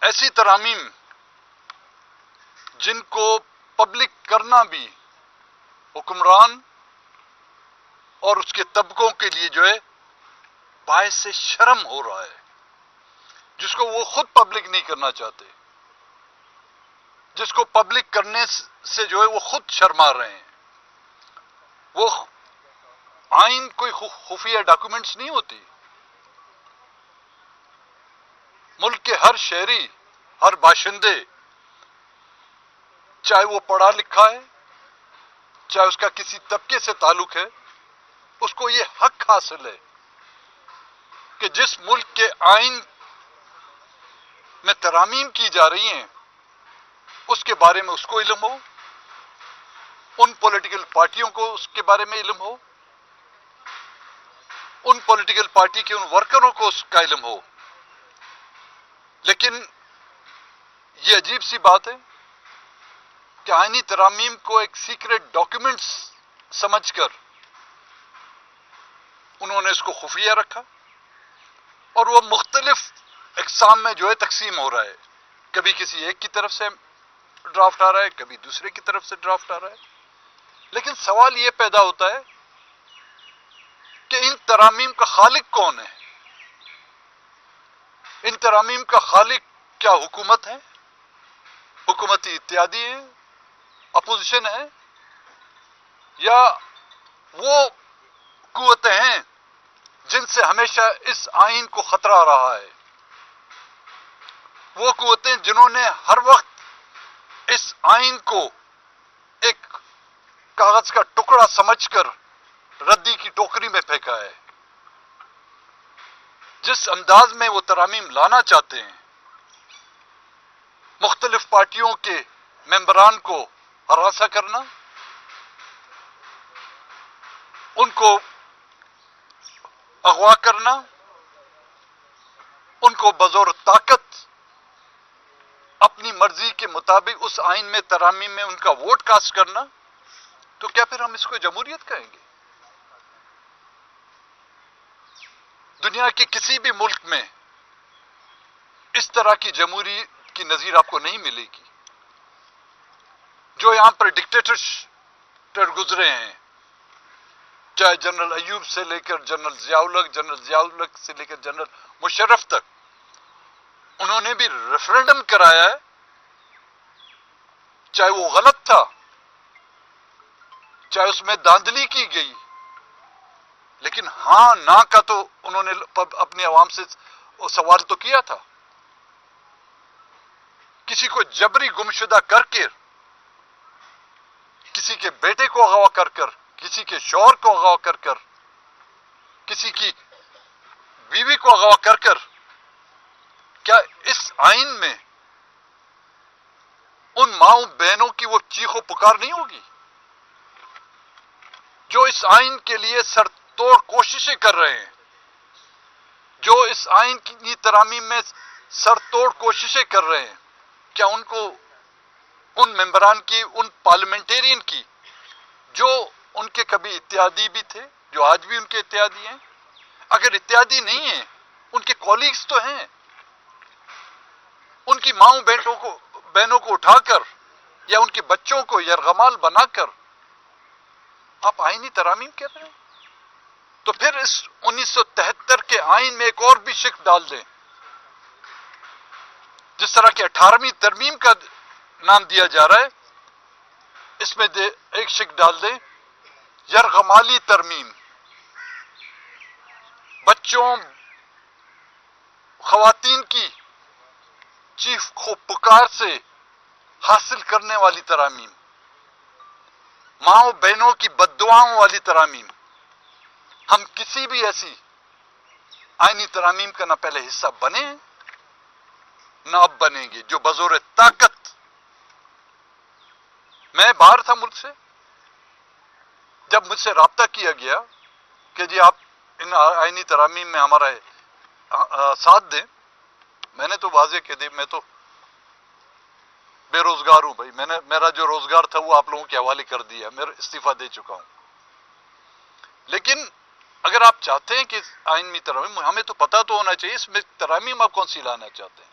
ایسی ترامیم جن کو پبلک کرنا بھی حکمران اور اس کے طبقوں کے لیے جو ہے باعث شرم ہو رہا ہے، جس کو وہ خود پبلک نہیں کرنا چاہتے، جس کو پبلک کرنے سے جو ہے وہ خود شرما رہے ہیں۔ وہ آئین کوئی خفیہ ڈاکومنٹس نہیں ہوتی۔ ملک کے ہر شہری، ہر باشندے، چاہے وہ پڑھا لکھا ہے، چاہے اس کا کسی طبقے سے تعلق ہے، اس کو یہ حق حاصل ہے کہ جس ملک کے آئین میں ترامیم کی جا رہی ہیں اس کے بارے میں اس کو علم ہو، ان پولیٹیکل پارٹیوں کو اس کے بارے میں علم ہو، ان پولیٹیکل پارٹی کے ان ورکروں کو اس کا علم ہو۔ لیکن یہ عجیب سی بات ہے کہ آئینی ترامیم کو ایک سیکریٹ ڈاکیومنٹس سمجھ کر انہوں نے اس کو خفیہ رکھا، اور وہ مختلف اقسام میں جو ہے تقسیم ہو رہا ہے۔ کبھی کسی ایک کی طرف سے ڈرافٹ آ رہا ہے، کبھی دوسرے کی طرف سے ڈرافٹ آ رہا ہے۔ لیکن سوال یہ پیدا ہوتا ہے کہ ان ترامیم کا خالق کون ہے؟ ان ترامیم کا خالق کیا حکومت ہے، حکومتی اتحادی ہے، اپوزیشن ہے، یا وہ قوتیں ہیں جن سے ہمیشہ اس آئین کو خطرہ رہا ہے؟ وہ قوتیں جنہوں نے ہر وقت اس آئین کو ایک کاغذ کا ٹکڑا سمجھ کر ردی کی ٹوکری میں پھینکا ہے۔ جس انداز میں وہ ترامیم لانا چاہتے ہیں، مختلف پارٹیوں کے ممبران کو ہراساں کرنا، ان کو اغوا کرنا، ان کو بزور طاقت اپنی مرضی کے مطابق اس آئین میں ترامیم میں ان کا ووٹ کاسٹ کرنا، تو کیا پھر ہم اس کو جمہوریت کہیں گے؟ دنیا کے کسی بھی ملک میں اس طرح کی جمہوریت کی نظیر آپ کو نہیں ملے گی۔ جو یہاں پر ڈکٹیٹر گزرے ہیں، چاہے جنرل ایوب سے لے کر جنرل ضیاء الحق سے لے کر جنرل مشرف تک، انہوں نے بھی ریفرنڈم کرایا ہے، چاہے وہ غلط تھا، چاہے اس میں دھاندلی کی گئی، لیکن ہاں نہ کا تو انہوں نے اپنی عوام سے سوال تو کیا تھا۔ کسی کو جبری گمشدہ کر کے، کسی کے بیٹے کو اغوا کر کر، کسی کے شوہر کو اغوا کر کر، کسی کی بیوی کو اغوا کر کر، کیا اس آئین میں ان ماؤں بہنوں کی وہ چیخ و پکار نہیں ہوگی جو اس آئین کے لیے سر توڑ کوششیں کر رہے ہیں، جو اس آئین کی ترامیم میں سر توڑ کوششیں کر رہے ہیں؟ کیا ان کو، ان ممبران کی، ان پارلیمنٹیرین کی جو ان کے کبھی اتحادی بھی تھے، جو آج بھی ان کے اتحادی ہیں، اگر اتحادی نہیں ہیں ان کے کولیگز تو ہیں، ان کی ماؤں بہنوں کو اٹھا کر یا ان کے بچوں کو یرغمال بنا کر آپ آئینی ترامیم کر رہے ہیں؟ تو پھر اس 1973 کے آئین میں ایک اور بھی شق ڈال دیں، جس طرح کہ 18ویں ترمیم کا نام دیا جا رہا ہے، اس میں ایک شق ڈال دیں یرغمالی ترمیم، بچوں، خواتین کی چیخ و پکار سے حاصل کرنے والی ترامیم، ماؤں بہنوں کی بددعاؤں والی ترامیم۔ ہم کسی بھی ایسی آئینی ترامیم کا نہ پہلے حصہ بنے ہیں، نہ اب بنیں گے، جو بزور طاقت۔ میں باہر تھا ملک سے، جب مجھ سے رابطہ کیا گیا کہ جی آپ ان آئینی ترامیم میں ہمارا ساتھ دیں، میں نے تو واضح کہہ دی میں تو بے روزگار ہوں بھائی، میرا جو روزگار تھا وہ آپ لوگوں کے حوالے کر دیا، میں استعفیٰ دے چکا ہوں۔ لیکن اگر آپ چاہتے ہیں کہ آئین میں ترامیم، ہمیں تو پتہ تو ہونا چاہیے اس میں ترامیم آپ کون سی لانا چاہتے ہیں۔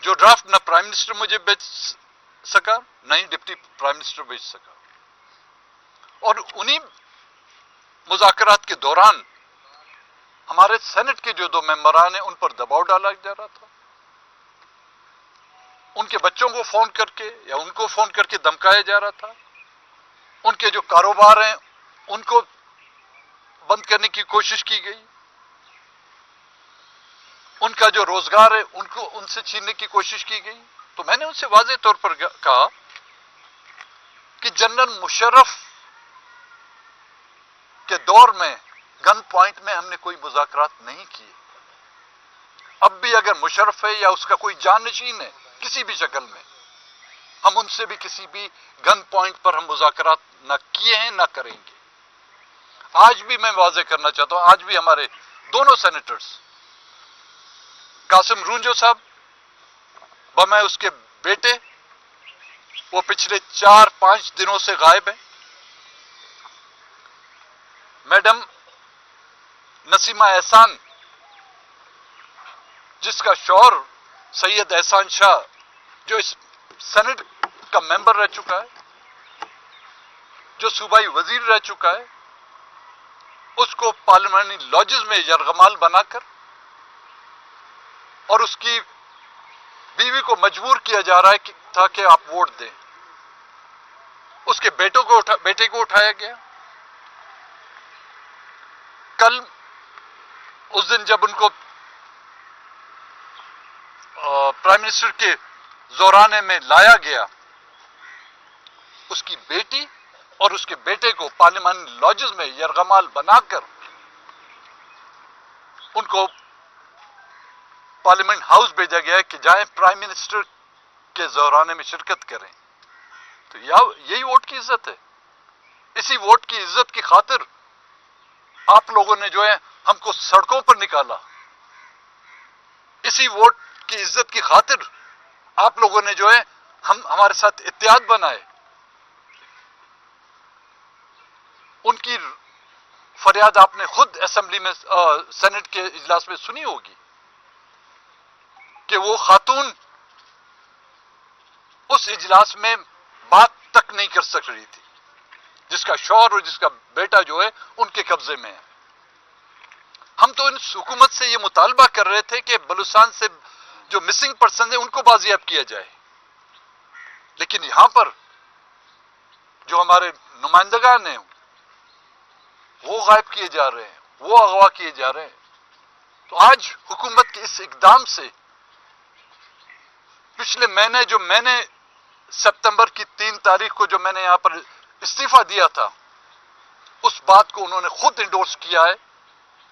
جو ڈرافٹ نہ پرائم منسٹر مجھے بھیج سکا، نہ ہی ڈپٹی پرائم منسٹر بھیج سکا، اور انہی مذاکرات کے دوران ہمارے سینٹ کے جو 2 ممبران ہیں ان پر دباؤ ڈالا جا رہا تھا، ان کے بچوں کو فون کر کے یا ان کو فون کر کے دھمکایا جا رہا تھا، ان کے جو کاروبار ہیں ان کو بند کرنے کی کوشش کی گئی، ان کا جو روزگار ہے ان سے چھیننے کی کوشش کی گئی۔ تو میں نے ان سے واضح طور پر کہا کہ جنرل مشرف کے دور میں گن پوائنٹ میں ہم نے کوئی مذاکرات نہیں کیے، اب بھی اگر مشرف ہے یا اس کا کوئی جانشین ہے کسی بھی شکل میں، ہم ان سے بھی کسی بھی گن پوائنٹ پر ہم مذاکرات نہ کیے ہیں نہ کریں گے۔ آج بھی میں واضح کرنا چاہتا ہوں، آج بھی ہمارے دونوں سینیٹرز قاسم رونجو صاحب بمائے اس کے بیٹے، وہ پچھلے 4-5 دنوں سے غائب ہیں، میڈم نسیمہ احسان جس کا شوہر سید احسان شاہ جو اس سینٹ کا ممبر رہ چکا ہے، جو صوبائی وزیر رہ چکا ہے، اس کو پارلیمانی لاجز میں یرغمال بنا کر اور اس کی بیوی کو مجبور کیا جا رہا ہے تھا کہ آپ ووٹ دیں، اس کے بیٹے کو اٹھایا گیا۔ کل اس دن جب ان کو پرائم منسٹر کے زورانے میں لایا گیا، اس کی بیٹی اور اس کے بیٹے کو پارلیمانی لاجز میں یرغمال بنا کر ان کو پارلیمنٹ ہاؤس بھیجا گیا ہے کہ جائیں پرائم منسٹر کے زورانے میں شرکت کریں۔ تو یہی ووٹ کی عزت ہے۔ اسی ووٹ کی عزت کی خاطر آپ لوگوں نے جو ہے ہم کو سڑکوں پر نکالا، اسی ووٹ کی عزت کی خاطر آپ لوگوں نے جو ہے ہمارے ساتھ اتحاد بنائے۔ ان کی فریاد آپ نے خود اسمبلی میں سینٹ کے اجلاس میں سنی ہوگی کہ وہ خاتون اس اجلاس میں بات تک نہیں کر سک رہی تھی، جس کا شوہر اور جس کا بیٹا جو ہے ان کے قبضے میں ہے۔ ہم تو ان حکومت سے یہ مطالبہ کر رہے تھے کہ بلوچستان سے جو مسنگ پرسن ہیں ان کو بازیاب کیا جائے، لیکن یہاں پر جو ہمارے نمائندگان ہیں وہ غائب کیے جا رہے ہیں، وہ اغوا کیے جا رہے ہیں۔ تو آج حکومت کے اس اقدام سے پچھلے مہینے جو میں نے سپتمبر کی 3 تاریخ کو جو میں نے یہاں پر استعفیٰ دیا تھا، اس بات کو انہوں نے خود انڈورس کیا ہے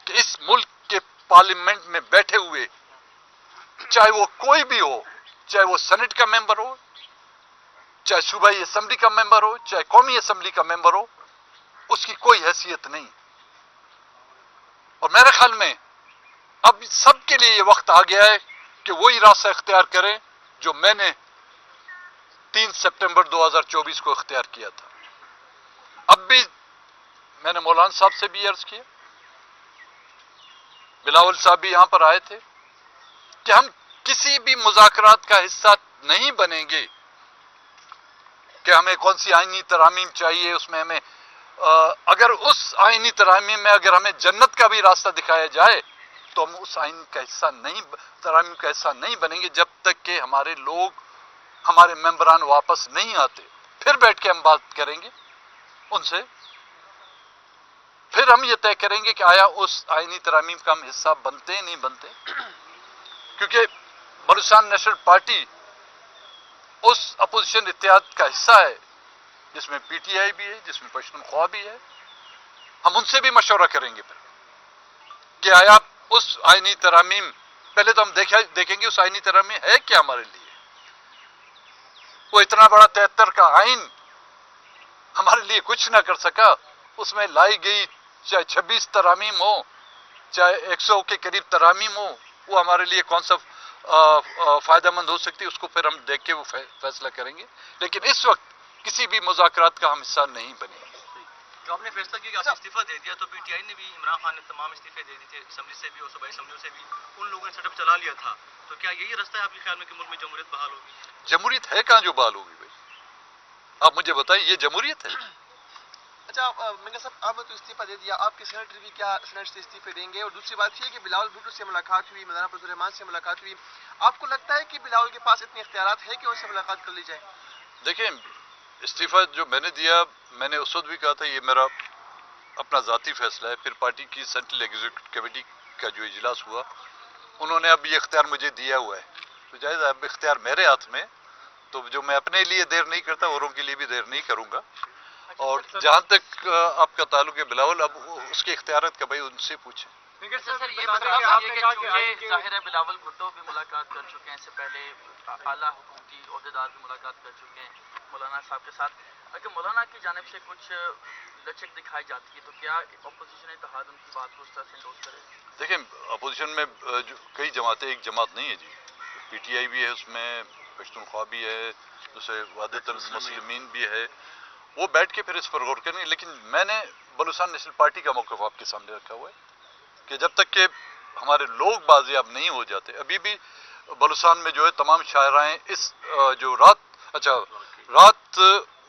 کہ اس ملک کے پارلیمنٹ میں بیٹھے ہوئے چاہے وہ کوئی بھی ہو، چاہے وہ سینٹ کا ممبر ہو، چاہے صوبائی اسمبلی کا ممبر ہو، چاہے قومی اسمبلی کا ممبر ہو، اس کی کوئی حیثیت نہیں۔ اور میرے خیال میں اب سب کے لیے یہ وقت آ گیا ہے کہ وہی راستہ اختیار کریں جو میں نے 3 سپٹمبر 2024 کو اختیار کیا تھا۔ اب بھی میں نے مولانا صاحب سے بھی عرض کیا، بلاول صاحب بھی یہاں پر آئے تھے کہ ہم کسی بھی مذاکرات کا حصہ نہیں بنیں گے کہ ہمیں کون سی آئینی ترامیم چاہیے، اس میں ہمیں اگر اس آئینی ترامیم میں اگر ہمیں جنت کا بھی راستہ دکھایا جائے تو ہم اس آئین کا حصہ نہیں، ترامیم کا حصہ نہیں بنیں گے جب تک کہ ہمارے لوگ، ہمارے ممبران واپس نہیں آتے۔ پھر بیٹھ کے ہم بات کریں گے ان سے، پھر ہم یہ طے کریں گے کہ آیا اس آئینی ترامیم کا ہم حصہ بنتے ہیں نہیں بنتے، کیونکہ بلوچستان نیشنل پارٹی اس اپوزیشن اتحاد کا حصہ ہے جس میں پی ٹی آئی بھی ہے، جس میں پشتونخوا بھی ہے۔ ہم ان سے بھی مشورہ کریں گے پھر کہ آیا اس آئینی ترامیم، پہلے تو ہم دیکھیں گے اس آئینی ترامیم ہے کیا ہمارے لیے۔ وہ اتنا بڑا 73 کا آئین ہمارے لیے کچھ نہ کر سکا، اس میں لائی گئی چاہے 26 ترامیم ہو، چاہے 100 کے قریب ترامیم ہو، وہ ہمارے لیے کون سا فائدہ مند ہو سکتی ہے، اس کو پھر ہم دیکھ کے وہ فیصلہ کریں گے، لیکن اس وقت کسی بھی مذاکرات کا ہم حصہ نہیں بنے۔ جو آپ نے فیصلہ کیا کہ آپ نے استعفیٰ دے دیا، تو پی ٹی آئی نے بھی عمران خان نے تمام استعفے دے دیے تھے، اسمبلی سے بھی اور صوبائی اسمبلیوں سے بھی، ان لوگوں نے سیٹ اپ چلا لیا تھا، تو کیا یہی رستہ ہے آپ کے خیال میں کہ ملک میں جمہوریت بحال ہوگی؟ جمہوریت ہے کہاں جو بحال ہوگی بھائی؟ آپ مجھے بتائیں، یہ جمہوریت ہے؟ اچھا منگا صاحب، آپ نے تو استعفیٰ دے دیا، آپ کے سینیٹر بھی کیا سینیٹ سے استعفے دیں گے؟ اور دوسری بات یہ کہ بلاول بھٹو سے ملاقات ہوئی، مولانا فضل الرحمان سے ملاقات ہوئی، آپ کو لگتا ہے کہ بلاول کے پاس اتنے اختیارات ہیں کہ ان سے ملاقات کر لی جائے؟ دیکھیں، استعفیٰ جو میں نے دیا، میں نے اس وقت بھی کہا تھا یہ میرا اپنا ذاتی فیصلہ ہے. پھر پارٹی کی سینٹرل ایگزیکٹو کمیٹی کا جو اجلاس ہوا، انہوں نے اب یہ اختیار مجھے دیا ہوا ہے، تو جائز اب اختیار میرے ہاتھ میں، تو جو میں اپنے لیے دیر نہیں کرتا اوروں کے لیے بھی دیر نہیں کروں گا. اور جہاں تک آپ کا تعلق ہے بلاول، اب اس کے اختیارات کا بھائی ان سے پوچھیں. سر یہ بتائیے کہ چونکہ ظاہر ہے بلاول بھٹو بھی ملاقات کر چکے ہیں، اس سے پہلے اعلیٰ حکومتی عہدیدار بھی ملاقات کر چکے ہیں مولانا صاحب کے ساتھ. اگر مولانا کی جانب سے کچھ لچک دکھائی جاتی ہے تو کیا اپوزیشن اتحاد ان کی بات کو اس طرح سے انڈورس کرے؟ دیکھیں، اپوزیشن میں جو کئی جماعتیں، ایک جماعت نہیں ہے جی. پی ٹی آئی بھی ہے، اس میں پشتونخوا بھی ہے، دوسرے وحدت المسلمین بھی ہے، وہ بیٹھ کے پھر اس پر غور کریں گے. لیکن میں نے بلوچستان نیشنل پارٹی کا موقف آپ کے سامنے رکھا ہوا ہے کہ جب تک کہ ہمارے لوگ بازیاب نہیں ہو جاتے، ابھی بھی بلوچستان میں جو ہے تمام شاہراہیں اس جو رات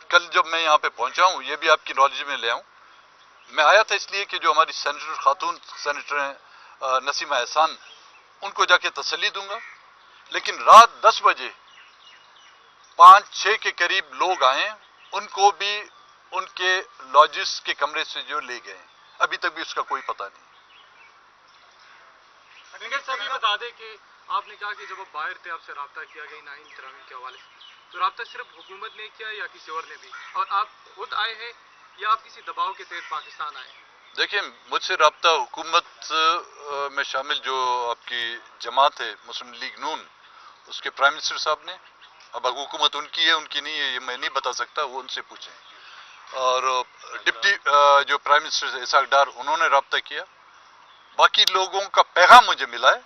کل جب میں یہاں پہ پہنچا ہوں، یہ بھی آپ کی نالج میں لے آؤں، میں آیا تھا اس لیے کہ جو ہماری سینیٹر خاتون سینیٹر ہیں نسیمہ احسان، ان کو جا کے تسلی دوں گا. لیکن رات 10 بجے 5-6 کے قریب لوگ آئے، ان کو بھی ان کے لاجز کے کمرے سے جو لے گئے، ابھی تک بھی اس کا کوئی پتہ نہیں. صاحب یہ بتا دیں کہ آپ نے کہا کہ جب آپ باہر تھے آپ سے رابطہ کیا گیا نائن ترامیم کے حوالے سے، تو رابطہ صرف حکومت نے کیا یا کسی اور نے بھی؟ اور آپ خود آئے ہیں یا آپ کسی دباؤ کے تحت پاکستان آئے ہیں؟ دیکھیں، مجھ سے رابطہ حکومت میں شامل جو آپ کی جماعت ہے مسلم لیگ نون، اس کے پرائم منسٹر صاحب نے، اب حکومت ان کی ہے ان کی نہیں ہے یہ میں نہیں بتا سکتا، وہ ان سے پوچھیں. اور ڈپٹی جو پرائم منسٹر اسحاق ڈار، انہوں نے رابطہ کیا. باقی لوگوں کا پیغام مجھے ملا ہے،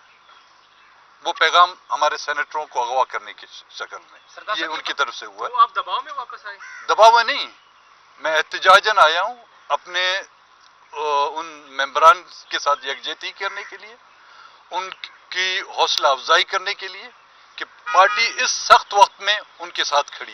وہ پیغام ہمارے سینیٹروں کو اغوا کرنے کی شکل میں یہ ان کی طرف سے ہوا ہے. تو آپ دباؤ میں واپس آئے؟ دباؤ میں نہیں، میں احتجاجاً آیا ہوں اپنے ان ممبران کے ساتھ یکجہتی کرنے کے لیے، ان کی حوصلہ افزائی کرنے کے لیے کہ پارٹی اس سخت وقت میں ان کے ساتھ کھڑی ہوئی.